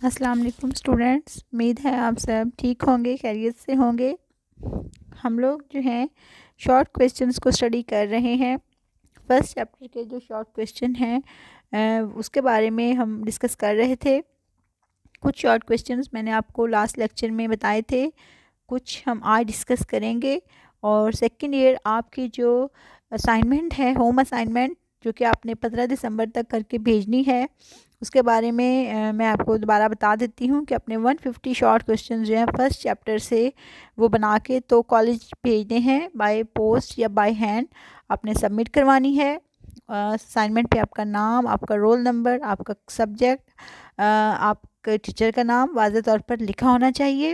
السلام علیکم اسٹوڈینٹس، امید ہے آپ سب ٹھیک ہوں گے، خیریت سے ہوں گے۔ ہم لوگ جو ہیں شارٹ کویسچنس کو اسٹڈی کر رہے ہیں۔ فرسٹ چیپٹر کے جو شارٹ کویسچن ہیں اس کے بارے میں ہم ڈسکس کر رہے تھے۔ کچھ شارٹ کویسچنس میں نے آپ کو لاسٹ لیکچر میں بتائے تھے، کچھ ہم آج ڈسکس کریں گے۔ اور سیکنڈ ایئر آپ کی جو اسائنمنٹ ہے، ہوم اسائنمنٹ، جو کہ آپ نے 15 دسمبر تک کر کے بھیجنی ہے، اس کے بارے میں میں آپ کو دوبارہ بتا دیتی ہوں کہ اپنے 150 شارٹ کویسچن جو ہیں فرسٹ چیپٹر سے وہ بنا کے تو کالج بھیجنے ہیں، بائی پوسٹ یا بائی ہینڈ آپ نے سبمٹ کروانی ہے۔ اسائنمنٹ پہ آپ کا نام، آپ کا رول نمبر، آپ کا سبجیکٹ، آپ کے ٹیچر کا نام واضح طور پر لکھا ہونا چاہیے،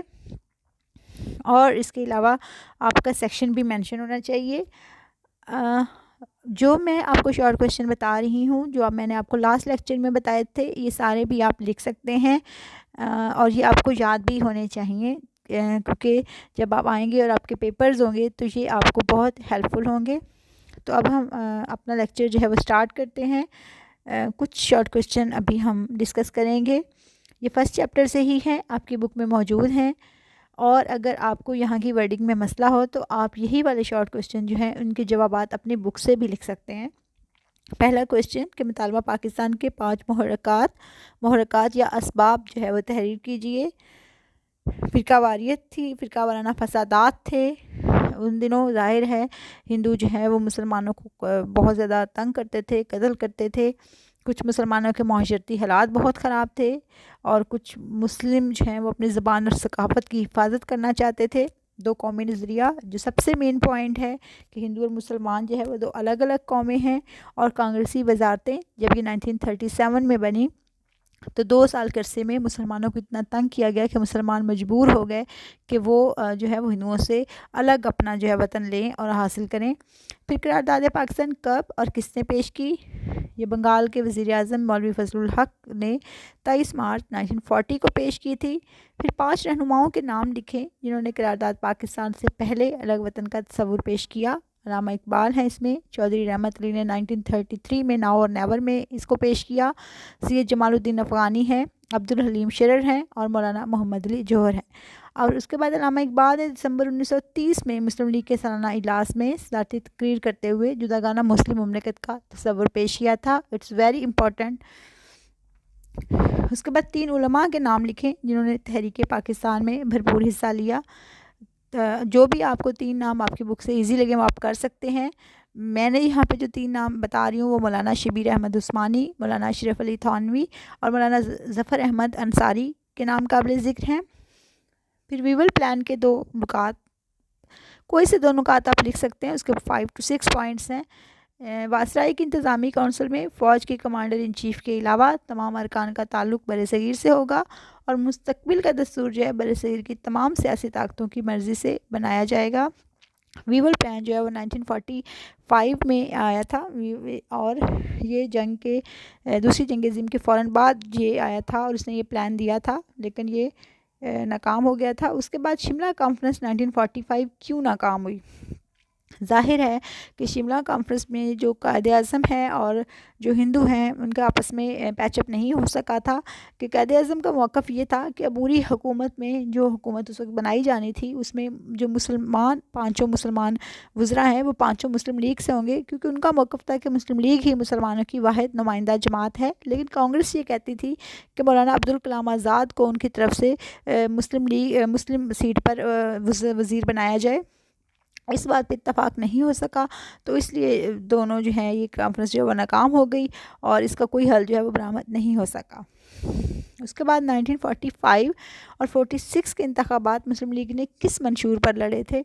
اور اس کے علاوہ آپ کا سیکشن بھی مینشن ہونا چاہیے۔ جو میں آپ کو شارٹ کویسچن بتا رہی ہوں، جو میں نے آپ کو لاسٹ لیکچر میں بتائے تھے، یہ سارے بھی آپ لکھ سکتے ہیں، اور یہ آپ کو یاد بھی ہونے چاہیے، کیونکہ جب آپ آئیں گے اور آپ کے پیپرز ہوں گے تو یہ آپ کو بہت ہیلپ فل ہوں گے۔ تو اب ہم اپنا لیکچر جو ہے وہ اسٹارٹ کرتے ہیں۔ کچھ شارٹ کویسچن ابھی ہم ڈسکس کریں گے، یہ فرسٹ چیپٹر سے ہی ہیں، آپ کی بک میں موجود ہیں، اور اگر آپ کو یہاں کی ورڈنگ میں مسئلہ ہو تو آپ یہی والے شارٹ کویسچن جو ہیں ان کے جوابات اپنی بک سے بھی لکھ سکتے ہیں۔ پہلا کویسچن کہ مطالبہ پاکستان کے 5 محرکات یا اسباب جو ہے وہ تحریر کیجئے۔ فرقہ واریت تھی، فرقہ وارانہ فسادات تھے ان دنوں۔ ظاہر ہے ہندو جو ہے وہ مسلمانوں کو بہت زیادہ تنگ کرتے تھے، قتل کرتے تھے۔ کچھ مسلمانوں کے معاشرتی حالات بہت خراب تھے، اور کچھ مسلم جو ہیں وہ اپنی زبان اور ثقافت کی حفاظت کرنا چاہتے تھے۔ دو قومی نظریہ جو سب سے مین پوائنٹ ہے کہ ہندو اور مسلمان جو ہے وہ دو الگ الگ قومیں ہیں، اور کانگریسی وزارتیں جب یہ 1937 میں بنی تو 2 سال کے عرصے میں مسلمانوں کو اتنا تنگ کیا گیا کہ مسلمان مجبور ہو گئے کہ وہ جو ہے وہ ہندوؤں سے الگ اپنا جو ہے وطن لیں اور حاصل کریں۔ پھر قرارداد پاکستان کب اور کس نے پیش کی؟ یہ بنگال کے وزیر اعظم مولوی فضل الحق نے 23 مارچ 1940 کو پیش کی تھی۔ پھر 5 رہنماؤں کے نام لکھیں جنہوں نے قرارداد پاکستان سے پہلے الگ وطن کا تصور پیش کیا۔ علامہ اقبال ہیں اس میں، چودھری رحمت علی نے 1933 میں ناؤ اور نیور میں اس کو پیش کیا، سید جمال الدین افغانی ہیں، عبدالحلیم شرر ہیں، اور مولانا محمد علی جوہر ہیں۔ اور اس کے بعد علامہ اقبال نے دسمبر 1930 میں مسلم لیگ کے سالانہ اجلاس میں صدارتی تقریر کرتے ہوئے جداگانہ مسلم مملکت کا تصور پیش کیا تھا۔ It's very important. اس کے بعد 3 علماء کے نام لکھیں جنہوں نے تحریک پاکستان میں بھرپور حصہ لیا۔ جو بھی آپ کو 3 نام آپ کی بک سے ایزی لگے وہ آپ کر سکتے ہیں۔ میں نے یہاں پہ جو 3 نام بتا رہی ہوں وہ مولانا شبیر احمد عثمانی، مولانا اشرف علی تھانوی اور مولانا ظفر احمد انصاری کے نام قابل ذکر ہیں۔ پھر ویول پلان کے 2 نکات، کوئی سے 2 نکات آپ لکھ سکتے ہیں، اس کے 5 to 6 پوائنٹس ہیں۔ وائسرائے کی انتظامی کونسل میں فوج کے کمانڈر ان چیف کے علاوہ تمام ارکان کا تعلق برصغیر سے ہوگا، اور مستقبل کا دستور جو ہے برصغیر کی تمام سیاسی طاقتوں کی مرضی سے بنایا جائے گا۔ ویول پلان جو ہے وہ 1945 میں آیا تھا، اور یہ جنگ کے دوسری جنگ عظیم کے فوراً بعد یہ آیا تھا، اور اس نے یہ پلان دیا تھا لیکن یہ ناکام ہو گیا تھا۔ اس کے بعد شملہ کانفرنس 1945 کیوں ناکام ہوئی؟ ظاہر ہے کہ شملہ کانفرنس میں جو قائد اعظم ہے اور جو ہندو ہیں ان کا آپس میں پیچ اپ نہیں ہو سکا تھا، کہ قائد اعظم کا موقف یہ تھا کہ عبوری حکومت میں جو حکومت اس وقت بنائی جانی تھی اس میں جو مسلمان 5 مسلمان وزراء ہیں وہ 5 مسلم لیگ سے ہوں گے، کیونکہ ان کا موقف تھا کہ مسلم لیگ ہی مسلمانوں کی واحد نمائندہ جماعت ہے۔ لیکن کانگریس یہ کہتی تھی کہ مولانا عبدالکلام آزاد کو ان کی طرف سے مسلم سیٹ پر وزیر بنایا جائے۔ اس بات پہ اتفاق نہیں ہو سکا، تو اس لیے دونوں جو ہیں یہ کانفرنس جو ہے وہ ناکام ہو گئی، اور اس کا کوئی حل جو ہے وہ برآمد نہیں ہو سکا۔ اس کے بعد 1945 اور 46 کے انتخابات مسلم لیگ نے کس منشور پر لڑے تھے؟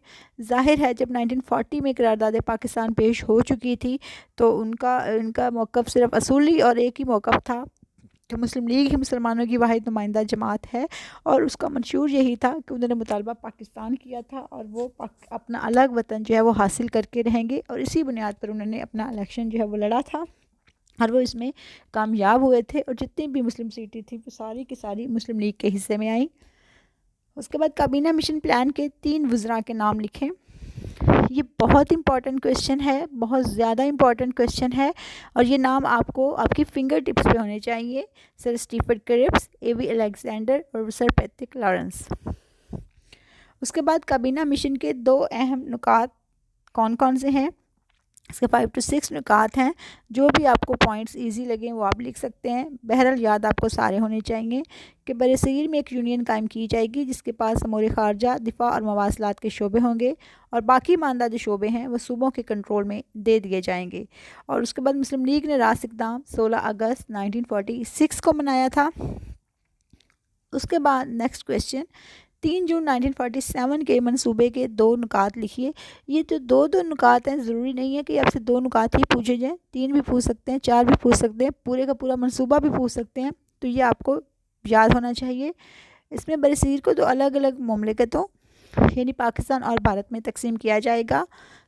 ظاہر ہے جب 1940 میں قرارداد پاکستان پیش ہو چکی تھی تو ان کا موقف صرف اصولی اور ایک ہی موقف تھا کہ مسلم لیگ ہی مسلمانوں کی واحد نمائندہ جماعت ہے، اور اس کا منشور یہی تھا کہ انہوں نے مطالبہ پاکستان کیا تھا، اور وہ اپنا الگ وطن جو ہے وہ حاصل کر کے رہیں گے، اور اسی بنیاد پر انہوں نے اپنا الیکشن جو ہے وہ لڑا تھا، اور وہ اس میں کامیاب ہوئے تھے، اور جتنی بھی مسلم سیٹیں تھیں وہ ساری کی ساری مسلم لیگ کے حصے میں آئیں۔ اس کے بعد کابینہ مشن پلان کے 3 وزراء کے نام لکھیں۔ یہ بہت امپورٹنٹ کویشچن ہے، بہت زیادہ امپورٹنٹ کویشچن ہے، اور یہ نام آپ کو آپ کی فنگر ٹپس پہ ہونے چاہیے: سر اسٹیفن کرپس، اے وی الیگزینڈر اور سر پیٹرک لارنس۔ اس کے بعد کابینہ مشن کے 2 اہم نکات کون کون سے ہیں؟ اس کے 5 to 6 نکات ہیں، جو بھی آپ کو پوائنٹس ایزی لگیں وہ آپ لکھ سکتے ہیں۔ بہرحال یاد آپ کو سارے ہونے چاہیے کہ برصغیر میں ایک یونین قائم کی جائے گی جس کے پاس امور خارجہ، دفاع اور مواصلات کے شعبے ہوں گے، اور باقی ماندہ جو شعبے ہیں وہ صوبوں کے کنٹرول میں دے دیے جائیں گے۔ اور اس کے بعد مسلم لیگ نے راست اقدام 16 اگست 1946 کو منایا تھا۔ اس کے بعد نیکسٹ کویشچن، 3 جون 1947 کے منصوبے کے 2 نکات لکھیے۔ یہ جو 2 نکات ہیں، ضروری نہیں ہے کہ آپ سے 2 نکات ہی پوچھے جائیں، 3 بھی پوچھ سکتے ہیں، 4 بھی پوچھ سکتے ہیں، پورے کا پورا منصوبہ بھی پوچھ سکتے ہیں، تو یہ آپ کو یاد ہونا چاہیے۔ اس میں برصغیر کو 2 الگ الگ مملکتوں یعنی پاکستان اور بھارت میں تقسیم کیا جائے گا۔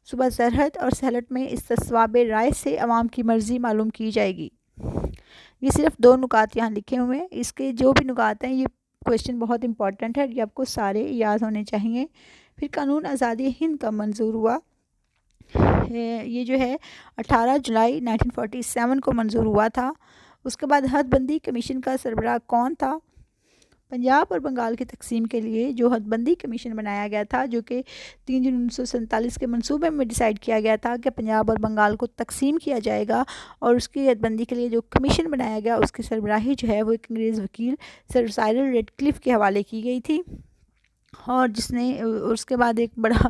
صوبہ سرحد اور سہلٹ میں استصواب رائے سے عوام کی مرضی معلوم کی جائے گی۔ یہ صرف 2 نکات یہاں لکھے ہوئے ہیں، اس کے جو بھی نکات ہیں یہ کویشچن بہت امپورٹنٹ ہے، یہ آپ کو سارے یاد ہونے چاہیے۔ پھر قانون آزادی ہند کا منظور ہوا، یہ جو ہے 18 جولائی 1947 کو منظور ہوا تھا۔ اس کے بعد حد بندی کمیشن کا سربراہ کون تھا؟ پنجاب اور بنگال کی تقسیم کے لیے جو حد بندی کمیشن بنایا گیا تھا، جو کہ 3 جون 1947 کے منصوبے میں ڈیسائیڈ کیا گیا تھا کہ پنجاب اور بنگال کو تقسیم کیا جائے گا، اور اس کی حد بندی کے لیے جو کمیشن بنایا گیا اس کی سربراہی جو ہے وہ ایک انگریز وکیل سر سائرل ریڈکلف کے حوالے کی گئی تھی، اور جس نے اس کے بعد ایک بڑا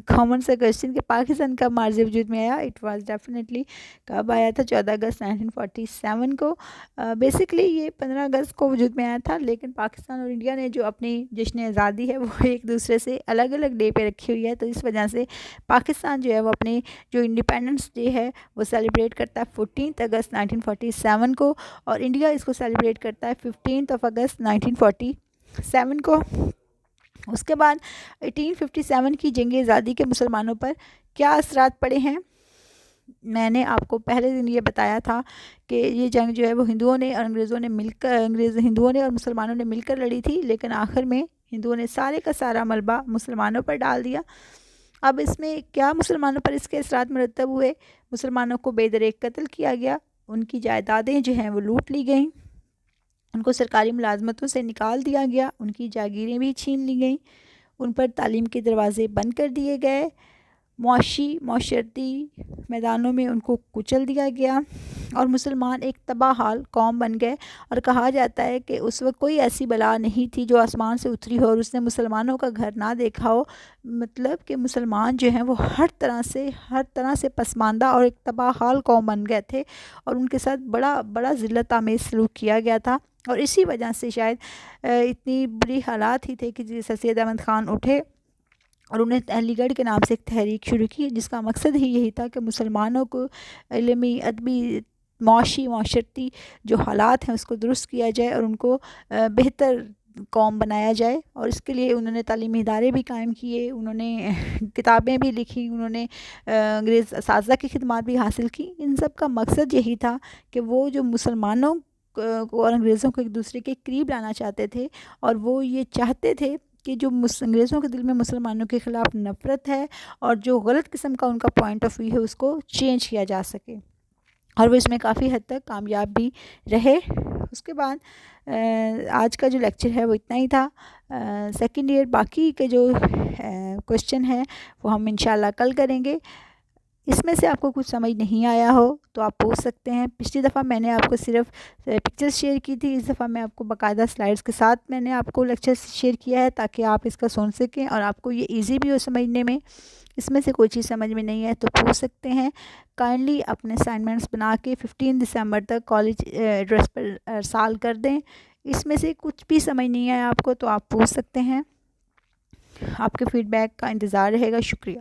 کامن سا کویشچن کہ پاکستان کب مارز وجود میں آیا، اٹ واز ڈیفینیٹلی کب آیا تھا؟ 14 اگست 1947 کو۔ بیسکلی یہ 15 اگست کو وجود میں آیا تھا، لیکن پاکستان اور انڈیا نے جو اپنی جشن آزادی ہے وہ ایک دوسرے سے الگ الگ ڈے پہ رکھی ہوئی ہے، تو اس وجہ سے پاکستان جو ہے وہ اپنے جو انڈیپینڈنس ڈے ہے وہ سیلیبریٹ کرتا ہے 14 اگست 1947 کو، اور انڈیا اس کو سیلیبریٹ کرتا ہے 15 اگست 1947 کو۔ اس کے بعد 1857 کی جنگ آزادی کے مسلمانوں پر کیا اثرات پڑے ہیں؟ میں نے آپ کو پہلے دن یہ بتایا تھا کہ یہ جنگ جو ہے وہ ہندوؤں نے اور انگریزوں نے مل کر ہندوؤں نے اور مسلمانوں نے مل کر لڑی تھی، لیکن آخر میں ہندوؤں نے سارے کا سارا ملبہ مسلمانوں پر ڈال دیا۔ اب اس میں کیا مسلمانوں پر اس کے اثرات مرتب ہوئے؟ مسلمانوں کو بے دریغ قتل کیا گیا، ان کی جائیدادیں جو ہیں وہ لوٹ لی گئیں، ان کو سرکاری ملازمتوں سے نکال دیا گیا، ان کی جاگیریں بھی چھین لی گئیں، ان پر تعلیم کے دروازے بند کر دیے گئے، معاشرتی میدانوں میں ان کو کچل دیا گیا، اور مسلمان ایک تباہ حال قوم بن گئے۔ اور کہا جاتا ہے کہ اس وقت کوئی ایسی بلا نہیں تھی جو آسمان سے اتری ہو اور اس نے مسلمانوں کا گھر نہ دیکھا ہو، مطلب کہ مسلمان جو ہیں وہ ہر طرح سے پسماندہ اور ایک تباہ حال قوم بن گئے تھے، اور ان کے ساتھ بڑا ذلت آمیز سلوک کیا گیا تھا، اور اسی وجہ سے شاید اتنی بری حالات ہی تھے کہ جیسے سید احمد خان اٹھے اور انہیں علی گڑھ کے نام سے ایک تحریک شروع کی، جس کا مقصد ہی یہی تھا کہ مسلمانوں کو علمی، ادبی، معاشرتی جو حالات ہیں اس کو درست کیا جائے اور ان کو بہتر قوم بنایا جائے، اور اس کے لیے انہوں نے تعلیمی ادارے بھی قائم کیے، انہوں نے کتابیں بھی لکھی، انہوں نے انگریز اساتذہ کی خدمات بھی حاصل کی۔ ان سب کا مقصد یہی تھا کہ وہ جو مسلمانوں کو اور انگریزوں کو ایک دوسرے کے قریب لانا چاہتے تھے، اور وہ یہ چاہتے تھے کہ جو انگریزوں کے دل میں مسلمانوں کے خلاف نفرت ہے اور جو غلط قسم کا ان کا پوائنٹ آف ویو ہے اس کو چینج کیا جا سکے، اور وہ اس میں کافی حد تک کامیاب بھی رہے۔ اس کے بعد آج کا جو لیکچر ہے وہ اتنا ہی تھا۔ سیکنڈ ایئر باقی کے جو کویشچن ہیں وہ ہم انشاءاللہ کل کریں گے۔ اس میں سے آپ کو کچھ سمجھ نہیں آیا ہو تو آپ پوچھ سکتے ہیں۔ پچھلی دفعہ میں نے آپ کو صرف پکچرز شیئر کی تھی، اس دفعہ میں آپ کو باقاعدہ سلائڈز کے ساتھ میں نے آپ کو لیکچر شیئر کیا ہے تاکہ آپ اس کا سن سکیں اور آپ کو یہ ایزی بھی ہو سمجھنے میں۔ اس میں سے کوئی چیز سمجھ میں نہیں ہے تو پوچھ سکتے ہیں۔ کائنڈلی اپنے اسائنمنٹس بنا کے 15 دسمبر تک کالج ایڈریس پر ارسال کر دیں۔ اس میں سے کچھ بھی سمجھ نہیں آیا آپ کو تو آپ پوچھ سکتے ہیں۔ آپ کے فیڈ بیک کا انتظار رہے گا۔ شکریہ۔